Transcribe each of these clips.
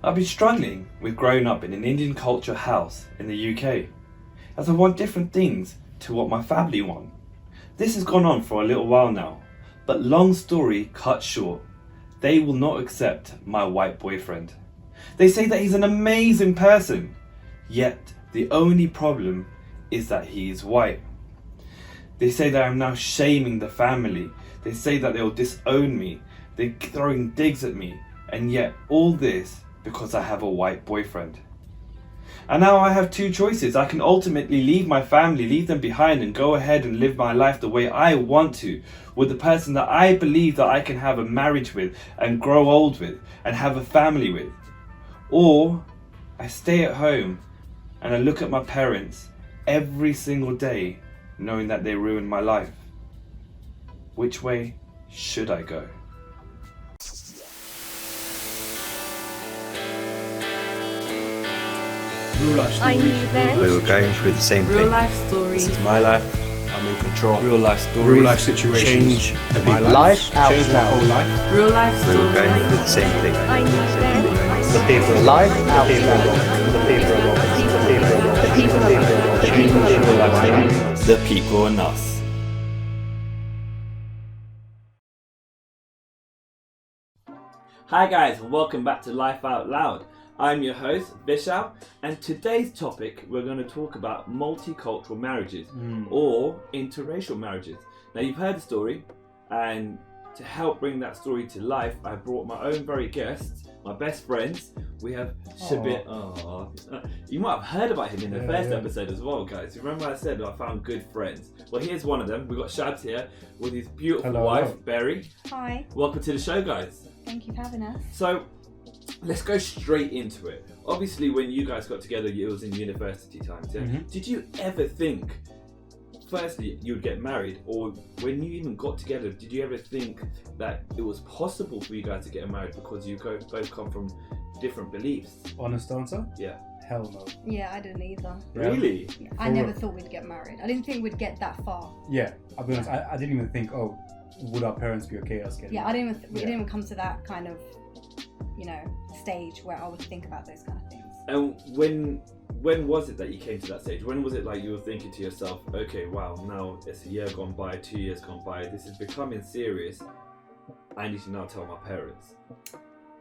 I've been struggling with growing up in an Indian culture house in the UK, as I want different things to what my family want. This has gone on for a little while now, but long story cut short, they will not accept my white boyfriend. They say that he's an amazing person, yet the only problem is that he is white. They say that I'm now shaming the family. They say that they'll disown me. They're throwing digs at me, and yet all this because I have a white boyfriend. And now I have two choices. I can ultimately leave my family, leave them behind, and go ahead and live my life the way I want to, with the person that I believe that I can have a marriage with and grow old with and have a family with. Or I stay at home and I look at my parents every single day knowing that they ruined my life. Which way should I go? Real life I stories. knew then. We were going through the same Real thing. life story. This is my life. I'm in control. Real life stories. Real life situations. Change My life out Changed my loud. whole life. Real life We story. were going through the same thing. I knew then. The people life out loud. The people The people The people and us. Hi guys, and welcome back to Life Out Loud. I'm your host, Vishal, and today's topic we're going to talk about multicultural marriages or interracial marriages. Now you've heard the story, and to help bring that story to life, I brought my own very guests, my best friends. We have Shabir. You might have heard about him in the first episode as well, guys. Remember I said I found good friends? Well, here's one of them. We've got Shabs here with his beautiful wife, Berry. Hi, Welcome to the show, guys. thank you for having us. So, let's go straight into it. Obviously, when you guys got together, it was in university times. Yeah? Did you ever think, firstly, you would get married, or when you even got together, did you ever think that it was possible for you guys to get married because you both come from different beliefs? Honest answer? Yeah. Hell no. Yeah, I didn't either. Yeah. Really? Yeah, I never thought we'd get married. I didn't think we'd get that far. Yeah, I'll be honest, I didn't even think, oh, would our parents be okay us getting Yeah, I didn't even we Yeah. didn't even come to that kind of, stage where I would think about those kind of things. And when was it that you came to that stage? When was it like you were thinking to yourself, okay, wow, now it's a year gone by, 2 years gone by, this is becoming serious, I need to now tell my parents?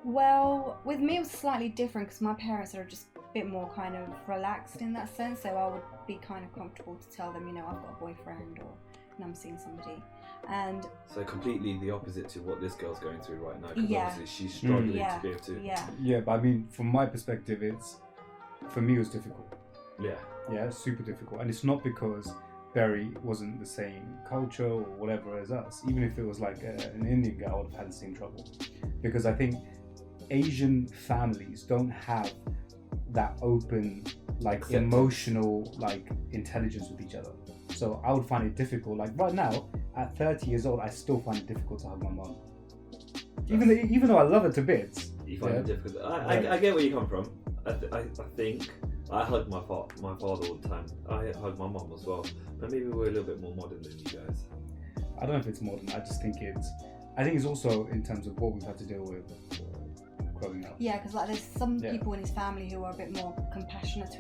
Well, with me it was slightly different because my parents are just a bit more kind of relaxed in that sense, so I would be kind of comfortable to tell them, I've got a boyfriend or I'm seeing somebody. And So completely the opposite to what this girl's going through right now, because Yeah. obviously she's struggling yeah, to be able to... yeah. But I mean, from my perspective, for me it was difficult. Yeah. Yeah, super difficult. And it's not because Berry wasn't the same culture or whatever as us. Even if it was like an Indian girl, I would have had the same trouble. Because I think Asian families don't have that open, Acceptance. emotional, intelligence with each other. So I would find it difficult. Like right now, at 30 years old, I still find it difficult to hug my mum. Even though I love her to bits. You find it difficult. I get where you come from. I think I hug my father all the time. I hug my mum as well. But maybe we're a little bit more modern than you guys. I don't know if it's modern. I just think it's also in terms of what we've had to deal with growing up. Yeah, because there's some people in his family who are a bit more compassionate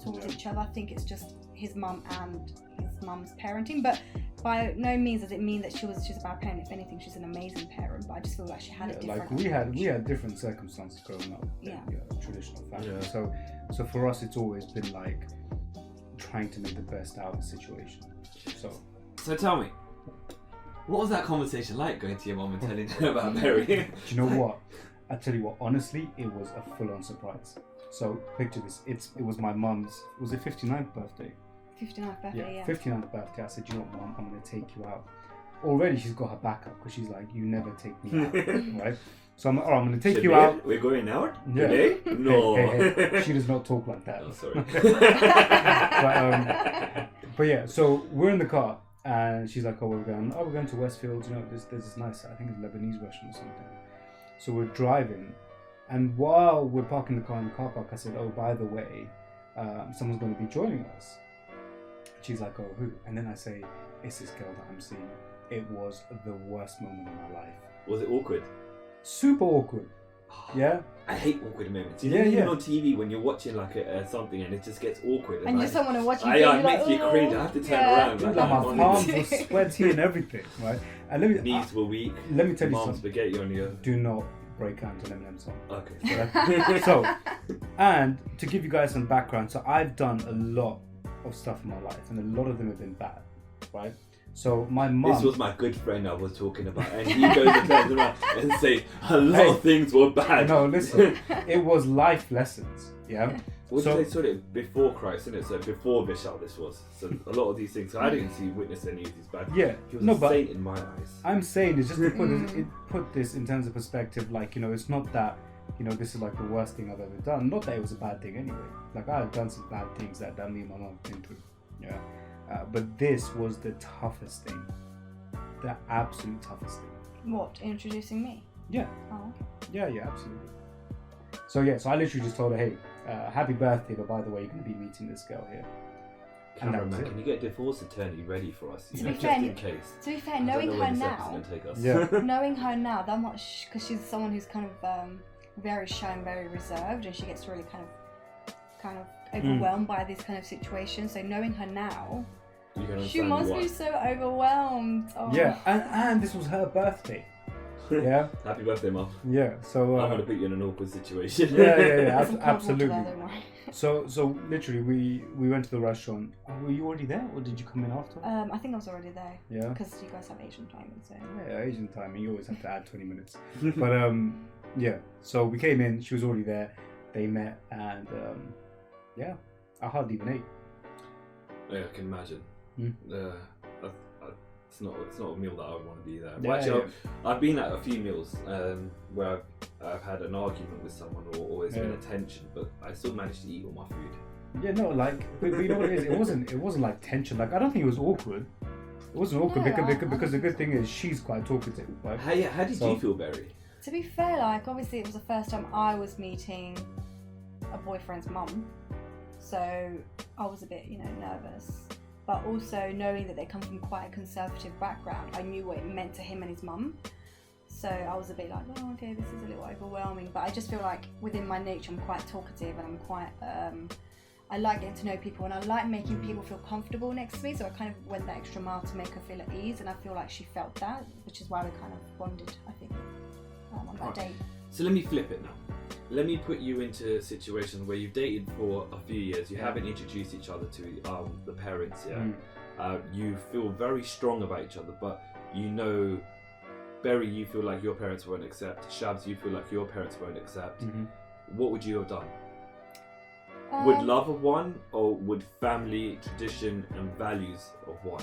towards each other. I think it's just his mum and his mum's parenting, but by no means does it mean that she's a bad parent. If anything, she's an amazing parent. But I just feel like she had a different. We had different circumstances growing up. Yeah. Traditional family. Yeah. So for us, it's always been like trying to make the best out of the situation. So tell me, what was that conversation like going to your mum and telling her about Mary? Do you know what? I tell you what, honestly, it was a full-on surprise. So picture this, it was my mum's, was it 59th birthday? 59th birthday, yeah. 59th birthday. I said, you know what, Mum, I'm going to take you out. Already she's got her back up because she's like, you never take me out, right? So I'm going to take you out. We're going out? Yeah. Today? No. Hey. She does not talk like that. Oh, sorry. But yeah, so we're in the car and she's like, oh, we're going to Westfield, there's this nice, I think it's Lebanese restaurant or something. So we're driving, and while we're parking the car in the car park, I said, oh, by the way, someone's going to be joining us. She's like, oh, who? And then I say, it's this girl that I'm seeing. It was the worst moment of my life. Was it awkward? Super awkward. Yeah. I hate awkward moments. You Yeah, know, even yeah. on TV when you're watching like something and it just gets awkward. And you like, just don't want to watch it. it makes me cringe. I have to turn around. Dude, Like, my honestly. palms were sweaty and everything, right? And Knees were weak. let me tell you Mom something. spaghetti on you. Do not break out into an Eminem song. Okay. Yeah. So, and to give you guys some background, so I've done a lot of stuff in my life, and a lot of them have been bad, right? So my mum. This was my good friend I was talking about, and he goes and turns around and say a lot of things were bad. No, listen, it was life lessons, yeah. What So- did they sort it before Christ, isn't it? So before Vishal, this was. So a lot of these things. So I didn't witness any of these bad. Yeah, He was no, a but saint in my eyes. I'm saying is just to put this in terms of perspective. Like, you know, it's not that, you know, this is like the worst thing I've ever done. Not that it was a bad thing anyway. Like, I've done some bad things that me and my mum have been through. Yeah, but this was the toughest thing, the absolute toughest thing. What, introducing me? Yeah, Oh, okay. yeah, absolutely. So yeah, so I literally just told her, hey, happy birthday, but by the way, you're going to be meeting this girl here. And that was Cameraman, it. can you get a divorce attorney ready for us? To know, be just fair, in case. To be fair, I don't knowing know her where this now, episode's gonna take us. Yeah. knowing her now, that much, because she's someone who's kind of very shy and very reserved, and she gets really kind of overwhelmed by this kind of situation. So knowing her now, You can she understand must why. be so overwhelmed. Oh. Yeah, and this was her birthday. Yeah, Happy birthday, Mum. yeah. So I'm gonna put you in an awkward situation. yeah, There's some cold water absolutely. there, don't worry. So literally, we went to the restaurant. Were you already there, or did you come in after? I think I was already there Yeah. because you guys have Asian timing, so. Yeah, Asian timing. You always have to add 20 minutes. But yeah. So we came in. She was already there. They met, and yeah, I hardly even ate. Yeah, I can imagine. Hmm. It's not a meal that I would want to be there. Yeah, Well, actually, yeah. I've been at a few meals where I've had an argument with someone or there's been a tension, but I still managed to eat all my food. Yeah, no, like, but you know what it is? It wasn't like tension. Like, I don't think it was awkward. It wasn't awkward No, because the good thing is she's quite talkative, right? How did So- you feel, Barry? To be fair, like, obviously it was the first time I was meeting a boyfriend's mum, so I was a bit, nervous. But also knowing that they come from quite a conservative background, I knew what it meant to him and his mum. So I was a bit like, oh, okay, this is a little overwhelming. But I just feel like within my nature, I'm quite talkative and I'm quite, I like getting to know people and I like making people feel comfortable next to me. So I kind of went that extra mile to make her feel at ease. And I feel like she felt that, which is why we kind of bonded, I think, on that date. So let me flip it now. Let me put you into situations where you've dated for a few years, you haven't introduced each other to the parents, you feel very strong about each other, but Berry, you feel like your parents won't accept, Shabs, you feel like your parents won't accept. What would you have done? Would love have won, or would family, tradition and values have won?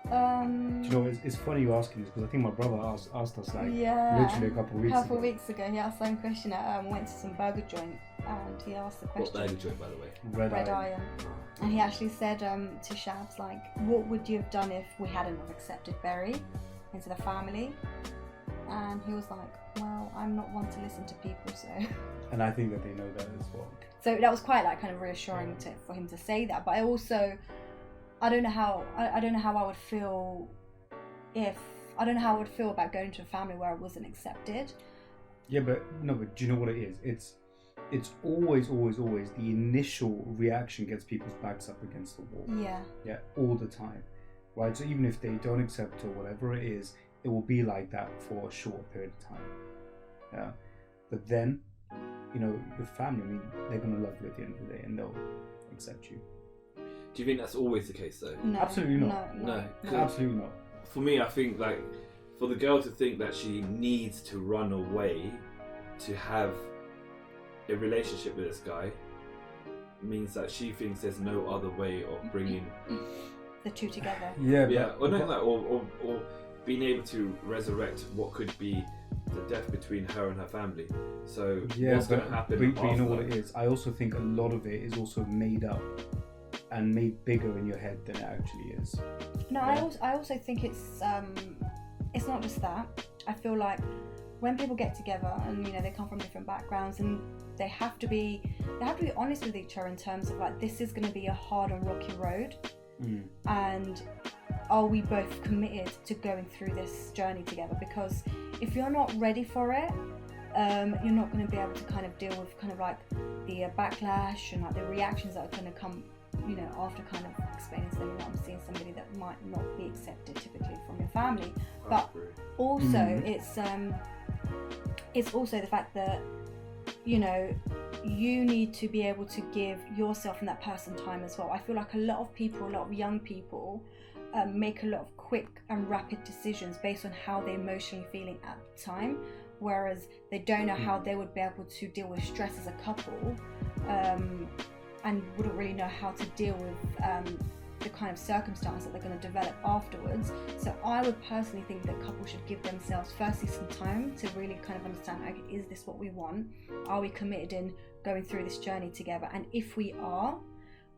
Do you know, it's funny you asking this because I think my brother asked us like literally a couple of weeks ago. Weeks ago, he asked the same question. Went to some burger joint and he asked the What question. burger joint, by the way? Red Eye. Iron. And he actually said to Shabs, like, what would you have done if we hadn't have accepted Berry into the family? And he was like, well, I'm not one to listen to people, so. And I think that they know that as well. So that was quite like kind of reassuring for him to say that. But I also, I don't know how I would feel about going to a family where I wasn't accepted. Yeah, but do you know what it is? It's always the initial reaction gets people's backs up against the wall. Yeah. Yeah, all the time, right? So even if they don't accept or whatever it is, it will be like that for a short period of time. Yeah, but then, your family, I mean, they're gonna love you at the end of the day, and they'll accept you. Do you think that's always the case though? No, Absolutely not. No. Absolutely not. For me, I think like for the girl to think that she needs to run away to have a relationship with this guy means that she thinks there's no other way of bringing the two together. Yeah, or being able to resurrect what could be the death between her and her family. So what's going to happen? But you know after what that? it is? I also think a lot of it is also made up and made bigger in your head than it actually is. No, I also think it's not just that. I feel like when people get together and they come from different backgrounds and they have to be honest with each other in terms of like, this is going to be a hard and rocky road, and are we both committed to going through this journey together? Because if you're not ready for it, you're not going to be able to kind of deal with kind of like the backlash and like the reactions that are going to come, you know, after kind of explaining to them, you know, I'm seeing somebody that might not be accepted typically from your family. But also it's also the fact that, you know, you need to be able to give yourself and that person time as well. I feel like a lot of people, a lot of young people make a lot of quick and rapid decisions based on how they're emotionally feeling at the time, whereas they don't know how they would be able to deal with stress as a couple, and wouldn't really know how to deal with the kind of circumstance that they're going to develop afterwards. So I would personally think that couples should give themselves firstly some time to really kind of understand, okay, is this what we want? Are we committed in going through this journey together? And if we are,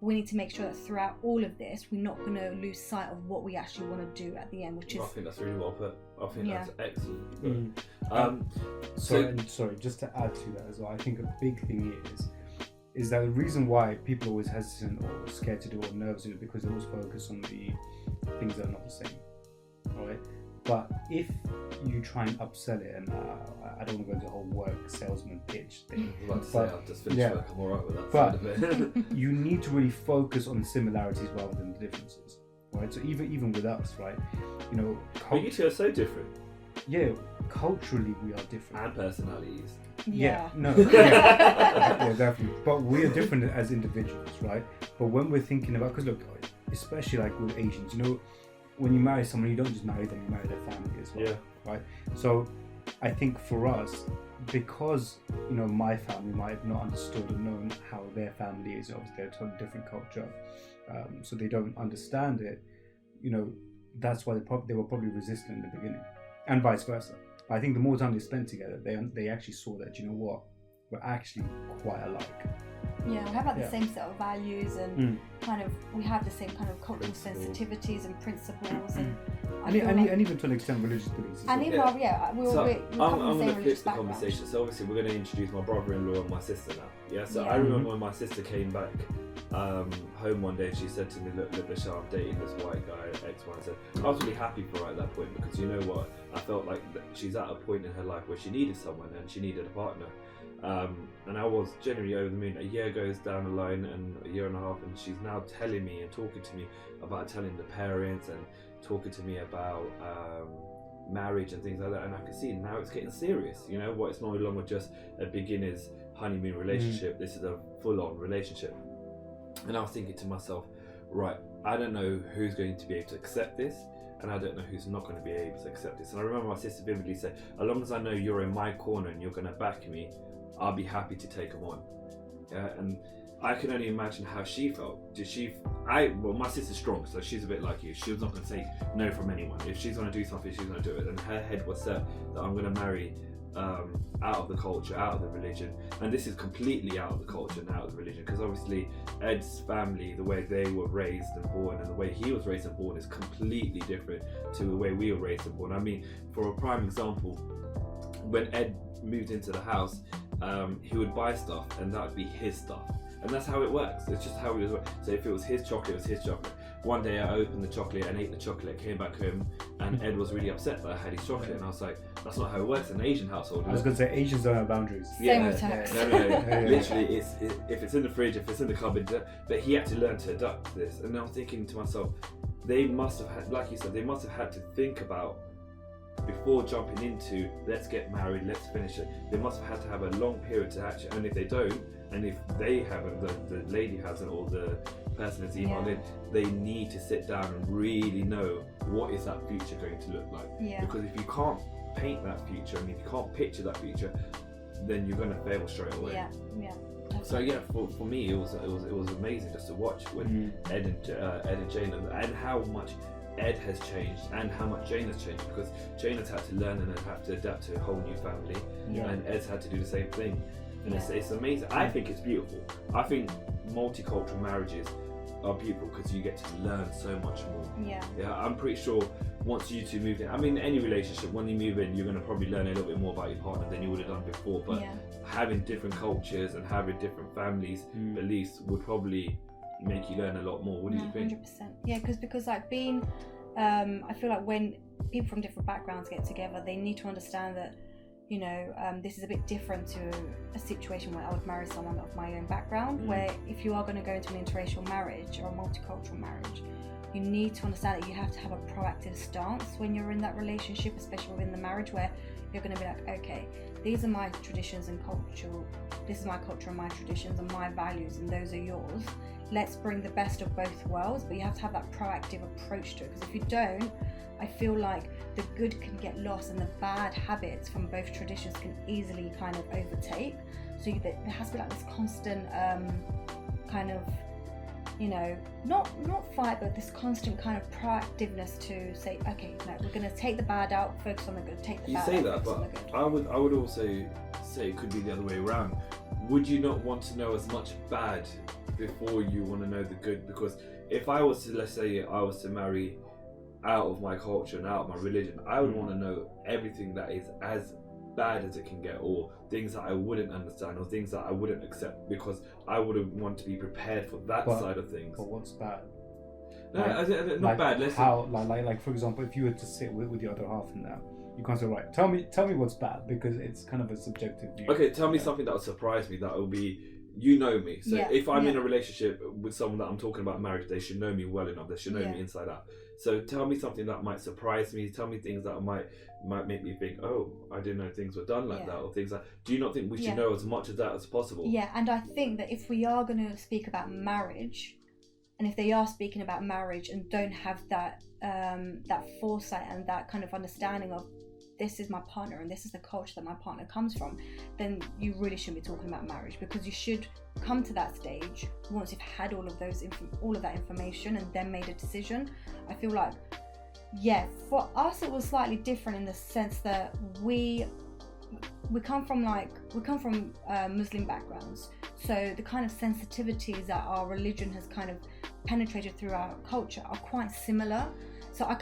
we need to make sure that throughout all of this, we're not going to lose sight of what we actually want to do at the end, which is... I think that's really well put. I think that's excellent. Sorry, just to add to that as well, I think a big thing is that the reason why people are always hesitant or scared to do or nervous is because they always focus on the things that are not the same, right? But if you try and upsell it, and I don't want to go into the whole work salesman pitch thing. I was about to say, I've just finished work, I'm alright with that side of it. You need to really focus on the similarities rather than the differences, right? So even with us, right, you know, But you two are so different. Yeah, culturally we are different. And personalities. Yeah, yeah, definitely. But we are different as individuals, right? But when we're thinking about, because look, especially like with Asians, you know, when you marry someone, you don't just marry them, you marry their family as well, right? So I think for us, because, you know, my family might have not understood or known how their family is, obviously they're a totally different culture, so they don't understand it, you know, that's why they were probably resistant in the beginning, and vice versa. I think the more time they spent together, they actually saw that, you know what, we're actually quite alike. Yeah, we have like the same set of values and kind of, we have the same kind of cultural sensitivities and principles and even to an extent religious beliefs. And even I'm come going to from the same flip religious the background. conversation. So obviously we're going to introduce my brother-in-law and my sister now. Yeah, so I remember when my sister came back home one day and she said to me, look Bashar, I'm dating this white guy, X, Y, and Z. I was really happy for her at that point because you know what, I felt like she's at a point in her life where she needed someone and she needed a partner. And I was generally over the moon. A year goes down the line and a year and a half, and she's now telling me and talking to me about telling the parents and talking to me about marriage and things like that. And I can see now it's getting serious. You know what? It's no longer just a beginner's honeymoon relationship. This is a full-on relationship. And I was thinking to myself, right, I don't know who's going to be able to accept this, and I don't know who's not going to be able to accept this. And I remember my sister vividly said, as long as I know you're in my corner and you're going to back me, I'll be happy to take them on. Yeah, and I can only imagine how she felt. Well, my sister's strong, so she's a bit like you. She was not going to take no from anyone. If she's going to do something, she's going to do it. And her head was set that I'm going to marry out of the culture, out of the religion. And this is completely out of the culture and out of the religion, because obviously Ed's family, the way they were raised and born and the way he was raised and born is completely different to the way we were raised and born. I mean, for a prime example, when Ed moved into the house, he would buy stuff and that would be his stuff. And that's how it works. It's just how it was. So if it was his chocolate, it was his chocolate. One day I opened the chocolate and ate the chocolate, came back home, and Ed was really upset that I had his chocolate. And I was like, that's not how it works in an Asian household. I was going to say, Asians don't have boundaries. Same with text. No. Literally, if it's in the fridge, if it's in the cupboard, but he had to learn to adapt to this. And now I'm thinking to myself, they must have had, like you said, they must have had to think about, before jumping into let's get married, let's finish it, they must have had to have a long period to actually, and if they don't, and if they haven't, the lady hasn't, or the person that's emailed in, they need to sit down and really know what is that future going to look like. Because if you can't paint that future, and if you can't picture that future, then you're going to fail straight away. So yeah, for me it was amazing just to watch when Ed and Jane, and how much Ed has changed and how much Jane has changed, because Jane has had to learn and had to adapt to a whole new family, and Ed's had to do the same thing, and it's amazing. I think it's beautiful. I think multicultural marriages are beautiful because you get to learn so much more. I'm pretty sure once you two move in, I mean any relationship, when you move in, you're going to probably learn a little bit more about your partner than you would have done before, but having different cultures and having different families' beliefs would probably make you learn a lot more. What do you think? 100%. Yeah, because like being, I feel like when people from different backgrounds get together, they need to understand that, this is a bit different to a situation where I would marry someone of my own background, where if you are going to go into an interracial marriage or a multicultural marriage, you need to understand that you have to have a proactive stance when you're in that relationship, especially within the marriage, where you're going to be like, okay, these are my traditions and culture, this is my culture and my traditions and my values, and those are yours. Let's bring the best of both worlds, but you have to have that proactive approach to it, because if you don't, I feel like the good can get lost and the bad habits from both traditions can easily kind of overtake. So there has to be like this constant kind of, not fight, but this constant kind of proactiveness to say, okay, no, we're going to take the bad out, focus on the good, take the You bad say out, that, focus on the but good. I would also say it could be the other way around. Would you not want to know as much bad before you want to know the good? Because if I was to, let's say I was to marry out of my culture and out of my religion, I would want to know everything that is as bad as it can get, or things that I wouldn't understand, or things that I wouldn't accept, because I would want to be prepared for that side of things. But what's bad? No, not like bad. Let's how, like for example, if you were to sit with the other half in that, you can't say, right, tell me what's bad, because it's kind of a subjective view. Okay, tell me something that would surprise me. That will be, you know me. So if I'm in a relationship with someone that I'm talking about marriage, they should know me well enough. They should know me inside out. So tell me something that might surprise me. Tell me things that might make me think, oh, I didn't know things were done like that, or things like. Do you not think we should know as much of that as possible? Yeah, and I think that if we are going to speak about marriage, and if they are speaking about marriage and don't have that that foresight and that kind of understanding of, this is my partner and this is the culture that my partner comes from, then you really shouldn't be talking about marriage, because you should come to that stage once you've had all of that information and then made a decision. I feel like, for us it was slightly different in the sense that we come from Muslim backgrounds, so the kind of sensitivities that our religion has kind of penetrated through our culture are quite similar. So I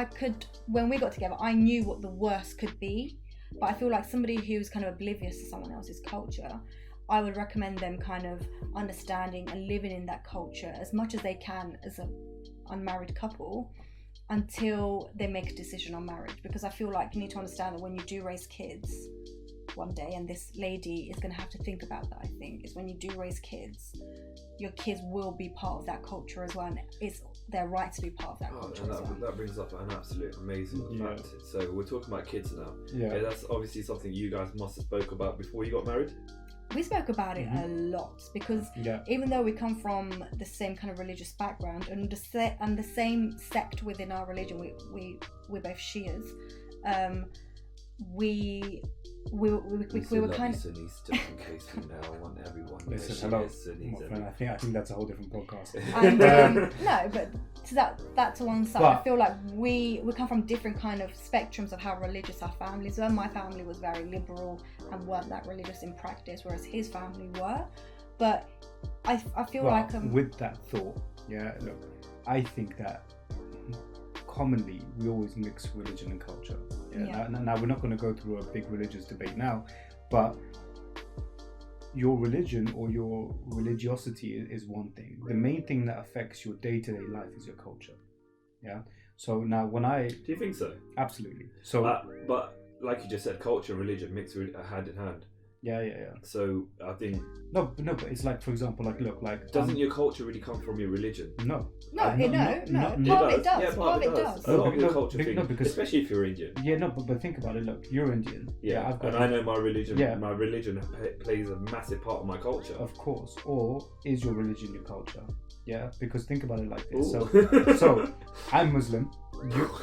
could, when we got together, I knew what the worst could be, but I feel like somebody who's kind of oblivious to someone else's culture, I would recommend them kind of understanding and living in that culture as much as they can as an unmarried couple until they make a decision on marriage. Because I feel like you need to understand that when you do raise kids one day, and this lady is going to have to think about that, I think, is when you do raise kids, your kids will be part of that culture as well, and it's their right to be part of that culture as well. That brings up an absolute amazing fact. So we're talking about kids now. That's obviously something you guys must have spoke about before you got married. We spoke about it a lot, because even though we come from the same kind of religious background and the same sect within our religion, we're both Shias. We were kind of. Sunnis, just in case we now want everyone. Listen, hello, my friend. I think that's a whole different podcast. And, no, but to that to one side, I feel like we come from different kind of spectrums of how religious our families were. My family was very liberal and weren't that religious in practice, whereas his family were. But I feel like with that thought, look, I think that commonly we always mix religion and culture. Now we're not going to go through a big religious debate now, but your religion or your religiosity is one thing. The main thing that affects your day-to-day life is your culture. So now when do you think so? Absolutely. So but like you just said, culture and religion mix hand in hand. So I think but it's like, for example, doesn't your culture really come from your religion? No. Part of it does. Yeah, part of it does. A lot of your culture thing, because, especially if you're Indian. But think about it. Look, you're Indian. I know my religion. My religion plays a massive part of my culture. Of course. Or is your religion your culture? Yeah, because think about it like this. Ooh. So I'm Muslim.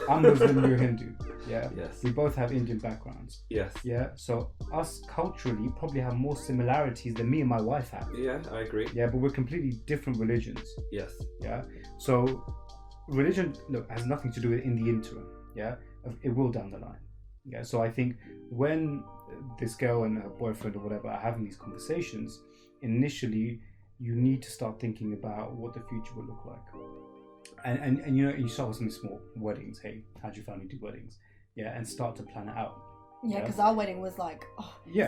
I'm Muslim, you're Hindu. Yeah. Yes. We both have Indian backgrounds. Yes. Yeah. So us culturally probably have more similarities than me and my wife have. Yeah, I agree. Yeah, but we're completely different religions. Yes. Yeah. So religion, look, has nothing to do with in the interim. Yeah. It will down the line. Yeah. So I think when this girl and her boyfriend or whatever are having these conversations, initially you need to start thinking about what the future will look like. And you start with some small weddings. Hey, how do your family do weddings? Yeah, and start to plan it out. Yeah, because our wedding was like,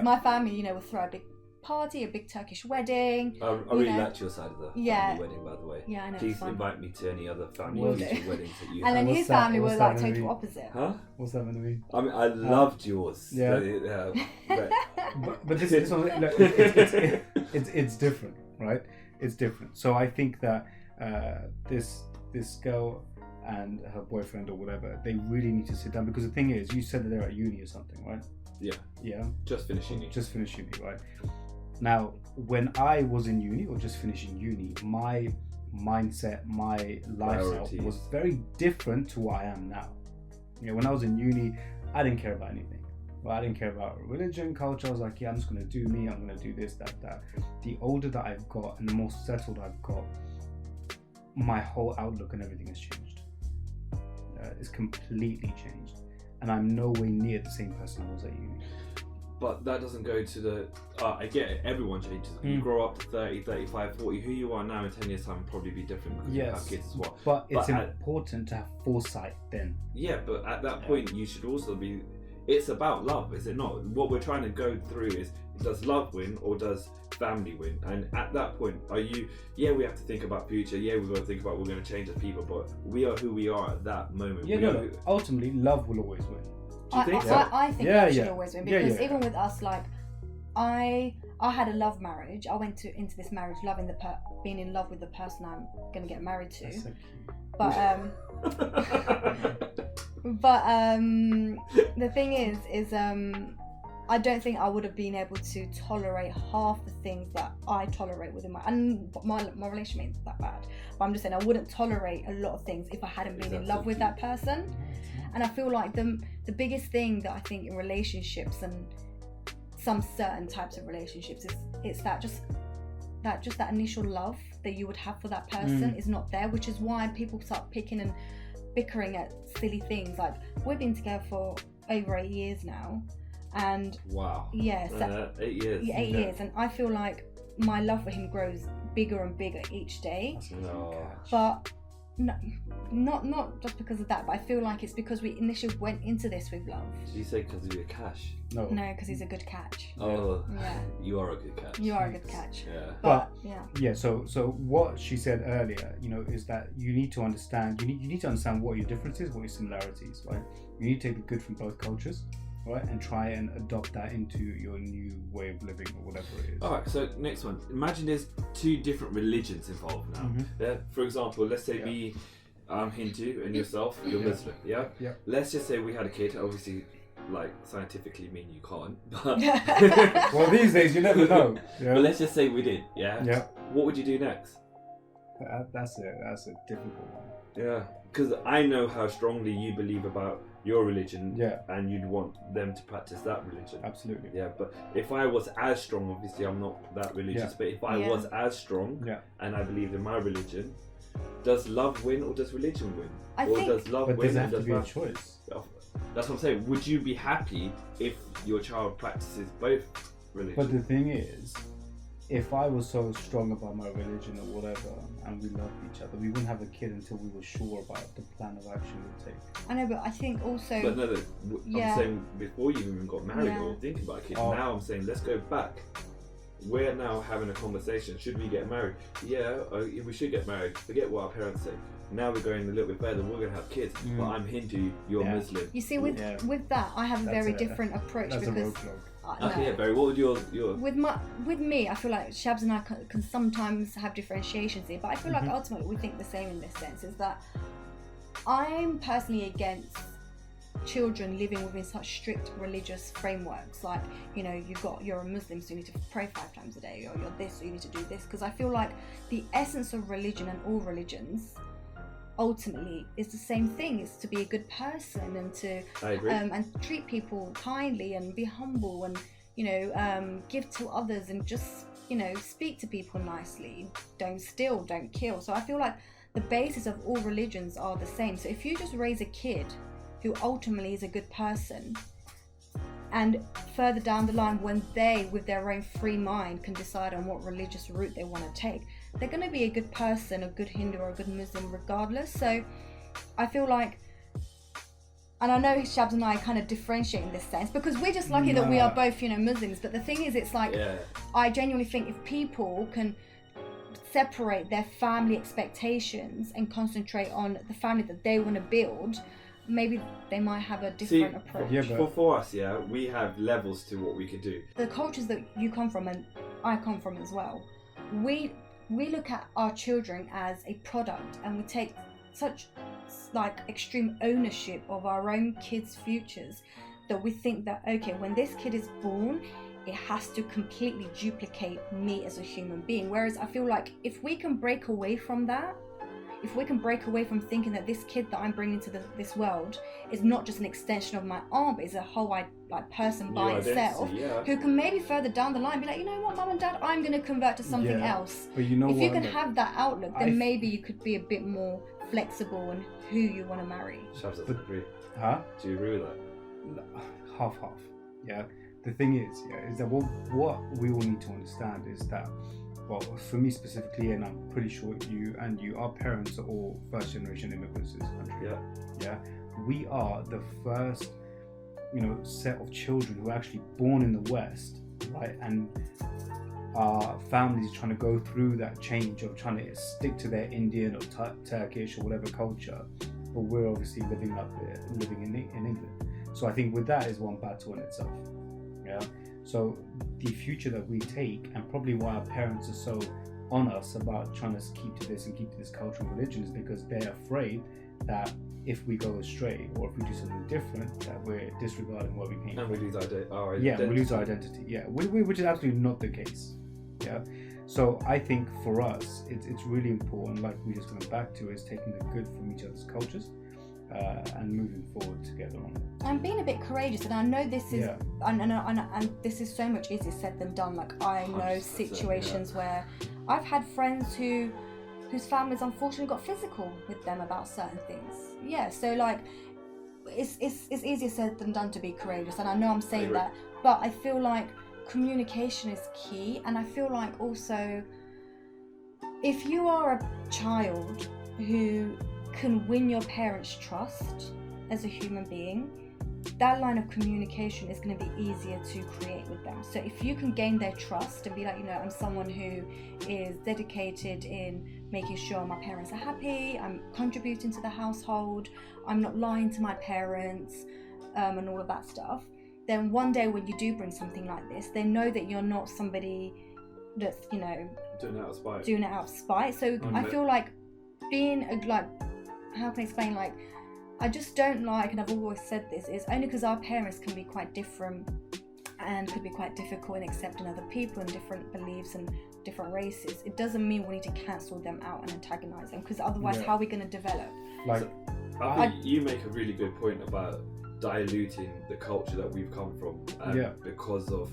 my family, would throw a big party, a big Turkish wedding. I really liked your side of the Yeah. family wedding, by the way. Yeah, I know. it's Please fun. invite me to any other family Will future do. weddings that you And then have. his that- family what's were that like gonna total be? opposite. Huh? What's that going to be? I mean, I loved yours. Yeah. But this one, look, it's different, right? It's different. So I think that this girl and her boyfriend or whatever, they really need to sit down, because the thing is, you said that they're at uni or something, right? Yeah. Yeah. Just finishing it. Just finished uni, right? Now, when I was in uni or just finishing uni, my mindset, my lifestyle Priorities. was very different to what I am now. You know, when I was in uni, I didn't care about anything. Well, I didn't care about religion, culture. I was like, yeah, I'm just going to do me. I'm going to do this, that. The older that I've got and the more settled I've got, my whole outlook and everything has changed. It's completely changed. And I'm nowhere near the same person I was at uni. But that doesn't go to the... I get it, everyone changes. You grow up to 30, 35, 40. Who you are now in 10 years' time will probably be different because you have kids as well. But it's But important to have foresight then. Yeah, but at that point, you should also be... It's about love, is it not? What we're trying to go through is, does love win or does family win? And at that point, are you... Yeah, we have to think about future. Yeah, we've got to think about we're going to change as people, but we are who we are at that moment. Yeah, We no, are no. who- Ultimately, love will always win. Do you think so? I think Yeah, that should yeah. always win, Yeah, because yeah. even with us, like I had a love marriage. I went into this marriage loving being in love with the person I'm going to get married to. That's so cute. But the thing is I don't think I would have been able to tolerate half the things that I tolerate within my relationship ain't that bad. But I'm just saying I wouldn't tolerate a lot of things if I hadn't been in love with that person. And I feel like the biggest thing that I think in relationships and some certain types of relationships is that that initial love that you would have for that person is not there, which is why people start picking and bickering at silly things. Like, we've been together for over 8 years now, and Wow. yes, 8 years. 8 years, and I feel like my love for him grows bigger and bigger each day. No. But no, not just because of that, but I feel like it's because we initially went into this with love. Did you say because of your cash? No. No, because he's a good catch. Oh, Yeah. you are a good catch. You are a good catch. Yeah. But yeah. Yeah, so what she said earlier, you know, is that you need to understand, you need to understand what your differences, what your similarities, right? You need to take the good from both cultures, right, and try and adopt that into your new way of living or whatever it is. Alright, so next one. Imagine there's 2 different religions involved now. Yeah. For example, let's say me, I'm Hindu, and yourself, you're Muslim. Yeah. Yeah. Let's just say we had a kid. Obviously, like scientifically, mean you can't. But Well, these days you never know. Yeah. But let's just say we did. Yeah. Yeah. What would you do next? That's a difficult one. Yeah. Because I know how strongly you believe about your religion. Yeah. And you'd want them to practice that religion. Absolutely. Yeah, but if I was as strong, obviously I'm not that religious, Yeah. but if I was as strong Yeah. and I believed in my religion, does love win or does religion win? I or think- does love But win does it or have to does be a love... choice? That's what I'm saying. Would you be happy if your child practices both religions? But the thing is, if I was so strong about my religion or whatever, and we loved each other, we wouldn't have a kid until we were sure about the plan of action we'd take. I know, but I think also. But no, Yeah. I'm saying before you even got married Yeah. or thinking about a kid, Oh. now I'm saying let's go back. We're now having a conversation. Should we get married? Yeah, we should get married. Forget what our parents say. Now we're going a little bit further. We're going to have kids. But I'm Hindu, you're Yeah. Muslim. You see, with that, I have a That's very a- different approach That's a because roadblock. Okay, no. yeah, Barry. What would your with me, I feel like Shabs and I can sometimes have differentiations here, but I feel like ultimately we think the same in this sense. Is that I'm personally against children living within such strict religious frameworks. Like, you know, you're a Muslim, so you need to pray 5 times a day, or you're this, so you need to do this. Because I feel like the essence of religion and all religions ultimately is the same thing. It's to be a good person and to I agree. and treat people kindly and be humble and, you know, give to others and just, you know, speak to people nicely. Don't steal, don't kill. So I feel like the basis of all religions are the same. So if you just raise a kid who ultimately is a good person, and further down the line, when they, with their own free mind, can decide on what religious route they want to take, they're going to be a good person, a good Hindu or a good Muslim regardless. So I feel like And I know Shabs and I kind of differentiate in this sense because we're just lucky that we are both, Muslims. But the thing is, it's like, I genuinely think if people can separate their family expectations and concentrate on the family that they want to build, maybe they might have a different approach. Yeah, but For us, we have levels to what we could do. The cultures that you come from and I come from as well, we look at our children as a product, and we take such extreme ownership of our own kids' futures that we think that, okay, when this kid is born, it has to completely duplicate me as a human being. Whereas I feel like if we can break away from that, if we can break away from thinking that this kid that I'm bringing to this world is not just an extension of my arm, but is a whole person by itself, who can maybe further down the line be like, you know what, mum and dad, I'm going to convert to something else. But you know if what, you can have that outlook, then maybe you could be a bit more flexible in who you want to marry. Shabs doesn't agree. Huh? Do you agree with that? Half. Yeah. The thing is that what we all need to understand is that, well, for me specifically, and I'm pretty sure you, our parents are all first generation immigrants to this country. Yeah. We are the first, set of children who are actually born in the West, right? And our families are trying to go through that change of trying to stick to their Indian or Turkish or whatever culture, but we're obviously living in England. So I think with that is one battle in itself. Yeah. So the future that we take, and probably why our parents are so on us about trying to keep to this and keep to this culture and religion, is because they're afraid that if we go astray or if we do something different, that we're disregarding where we came from. And we lose our identity. Yeah, we lose our identity. Yeah, which is absolutely not the case. Yeah. So I think for us, it's really important, like we just went back to, is taking the good from each other's cultures. And moving forward together on it. And being a bit courageous, and I know this is, and this is so much easier said than done. Like, I know 100%, situations where I've had friends whose families unfortunately got physical with them about certain things. Yeah, so it's easier said than done to be courageous, and I know I'm saying that, but I feel like communication is key, and I feel like also if you are a child who can win your parents' trust as a human being, that line of communication is going to be easier to create with them. So if you can gain their trust and be like, I'm someone who is dedicated in making sure my parents are happy, I'm contributing to the household, I'm not lying to my parents, and all of that stuff, then one day when you do bring something like this, they know that you're not somebody that's, doing it out of spite. So I feel like being how can I explain, I just don't like, and I've always said this, is only because our parents can be quite different and could be quite difficult in accepting other people and different beliefs and different races, it doesn't mean we need to cancel them out and antagonize them, because otherwise how are we going to develop? I think you make a really good point about diluting the culture that we've come from, because of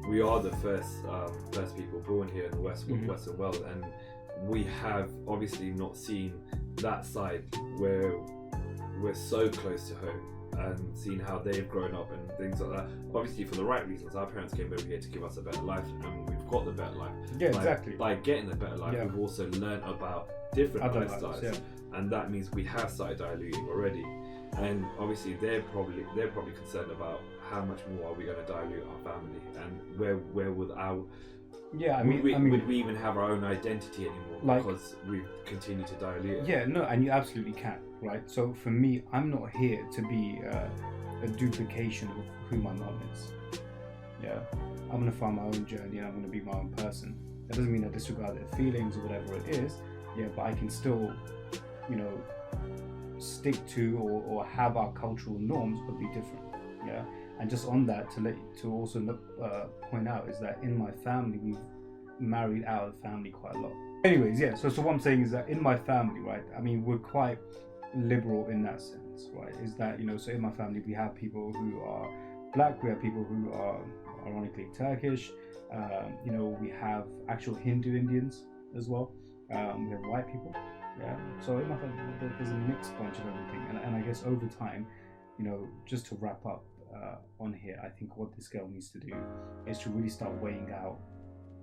we are the first people born here in the Western world, and we have obviously not seen that side where we're so close to home and seeing how they've grown up and things like that. Obviously for the right reasons. Our parents came over here to give us a better life, and we've got the better life. Yeah, exactly. By getting the better life, we've also learned about different lifestyles, and that means we have started diluting already. And obviously they're probably concerned about how much more are we going to dilute our family, and where would our would we even have our own identity anymore, because we continue to dilute it? Yeah, no, and you absolutely can, right? So for me, I'm not here to be a duplication of who my mom is. Yeah, I'm going to find my own journey, and I'm going to be my own person. That doesn't mean I disregard their feelings or whatever it is. Yeah, but I can still, stick to or have our cultural norms, but be different. Yeah. And just on that, to also point out is that in my family, we've married out of the family quite a lot. Anyways, yeah, so what I'm saying is that in my family, right, I mean, we're quite liberal in that sense, right, is that, so in my family, we have people who are black, we have people who are ironically Turkish, we have actual Hindu Indians as well, we have white people, yeah, so in my family, there's a mixed bunch of everything, and I guess over time, just to wrap up, on here, I think what this girl needs to do is to really start weighing out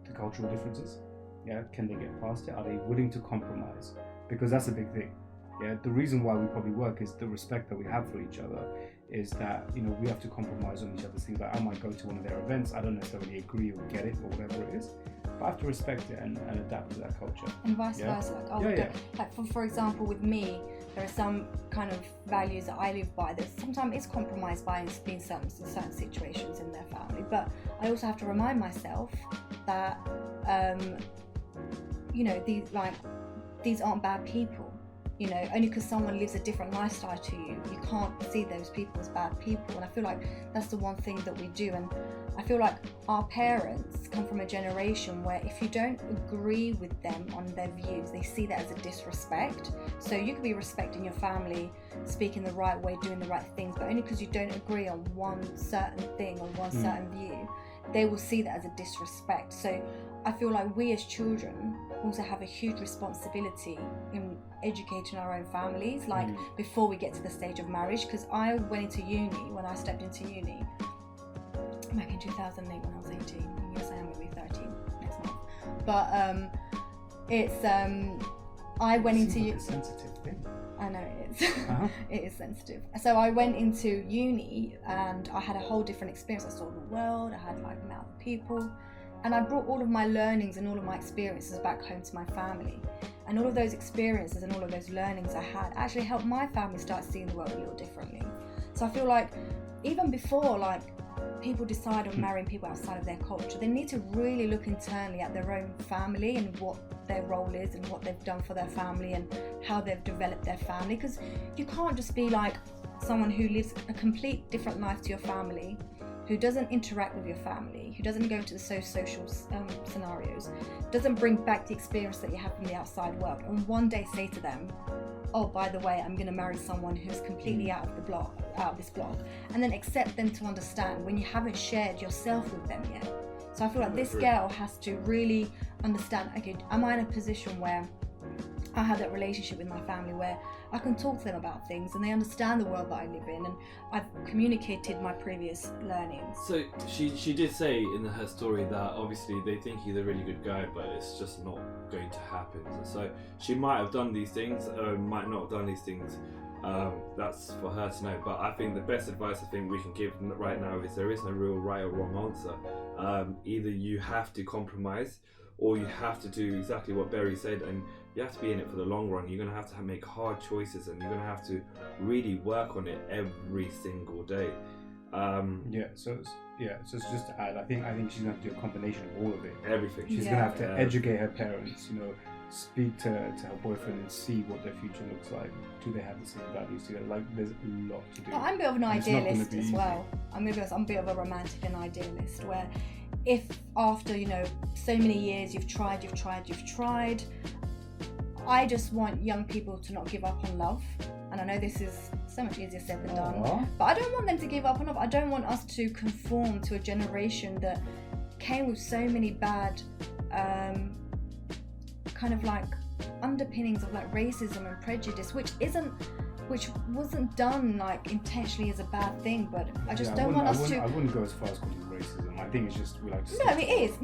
the cultural differences. Yeah, can they get past it? Are they willing to compromise? Because that's a big thing. Yeah, the reason why we probably work is the respect that we have for each other. Is that, you know, we have to compromise on each other's things. Like I might go to one of their events, I don't necessarily agree or get it or whatever it is, but I have to respect it and adapt to that culture. And vice Yeah. versa. Like, like for example, with me, there are some kind of values that I live by that sometimes is compromised by in certain situations in their family. But I also have to remind myself that, you know, these aren't bad people. You know, only because someone lives a different lifestyle to you, you can't see those people as bad people. And I feel like that's the one thing that we do. And I feel like our parents come from a generation where if you don't agree with them on their views, they see that as a disrespect. So you could be respecting your family, speaking the right way, doing the right things, but only because you don't agree on one certain thing or one certain view, they will see that as a disrespect. So I feel like we as children also have a huge responsibility in educating our own families, like before we get to the stage of marriage. Because I went into uni, when I stepped into uni, back in 2008 when I was 18. Yes, I am going to be 13 next month. But I went into uni. It's a sensitive thing. I know it is. It is sensitive. So I went into uni and I had a whole different experience. I saw the world, I had like met other people. And I brought all of my learnings and all of my experiences back home to my family. And all of those experiences and all of those learnings I had actually helped my family start seeing the world a little differently. So I feel like even before like people decide on marrying people outside of their culture, they need to really look internally at their own family and what their role is and what they've done for their family and how they've developed their family. Because you can't just be like someone who lives a complete different life to your family, who doesn't interact with your family, who doesn't go into the social scenarios, doesn't bring back the experience that you have from the outside world, and one day say to them, oh, by the way, I'm going to marry someone who's completely out of this block, and then accept them to understand when you haven't shared yourself with them yet. So I feel like this girl has to really understand, okay, am I in a position where I have that relationship with my family where I can talk to them about things and they understand the world that I live in, and I've communicated my previous learnings. So she did say in her story that obviously they think he's a really good guy, but it's just not going to happen. So she might have done these things or might not have done these things. That's for her to know. But I think the best advice I think we can give right now is there is no real right or wrong answer. Either you have to compromise or you have to do exactly what Berry said, and you have to be in it for the long run. You're going to have to make hard choices, and you're going to have to really work on it every single day. So it's just to add, I think she's going to have to do a combination of all of it. Everything. She's going to have to educate her parents, you know, speak to her boyfriend and see what their future looks like. Do they have the same values together? Like, there's a lot to do. I'm a bit of an idealist as well. I'm a bit of a romantic and idealist, where if after, you know, so many years you've tried, I just want young people to not give up on love. And I know this is so much easier said than done, but I don't want them to give up on love. I don't want us to conform to a generation that came with so many bad kind of like underpinnings of like racism and prejudice, which wasn't done like intentionally as a bad thing, but I just don't want us to. I wouldn't go as far as calling it racism. I think it's just we like to. No, it is.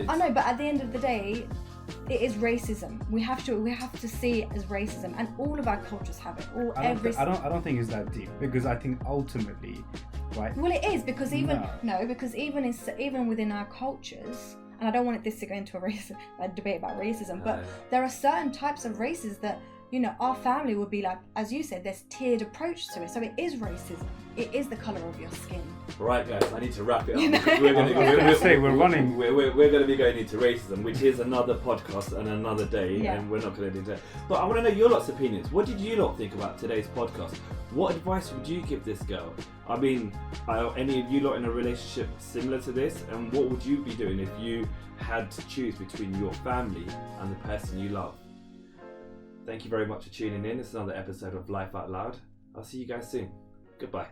I know, but at the end of the day, it is racism. We have to see it as racism, and all of our cultures have it. I don't think it's that deep, because I think ultimately, right? Well, it is, because even within our cultures, and I don't want this to go into a debate about racism, but there are certain types of races that, you know, our family would be like, as you said, there's tiered approach to it. So it is racism. It is the colour of your skin. Right, guys, I need to wrap it up. You know? We're going to to be going into racism, which is another podcast and another day, and we're not going to do that. But I want to know your lot's opinions. What did you lot think about today's podcast? What advice would you give this girl? I mean, are any of you lot in a relationship similar to this? And what would you be doing if you had to choose between your family and the person you love? Thank you very much for tuning in. This is another episode of Life Out Loud. I'll see you guys soon. Goodbye.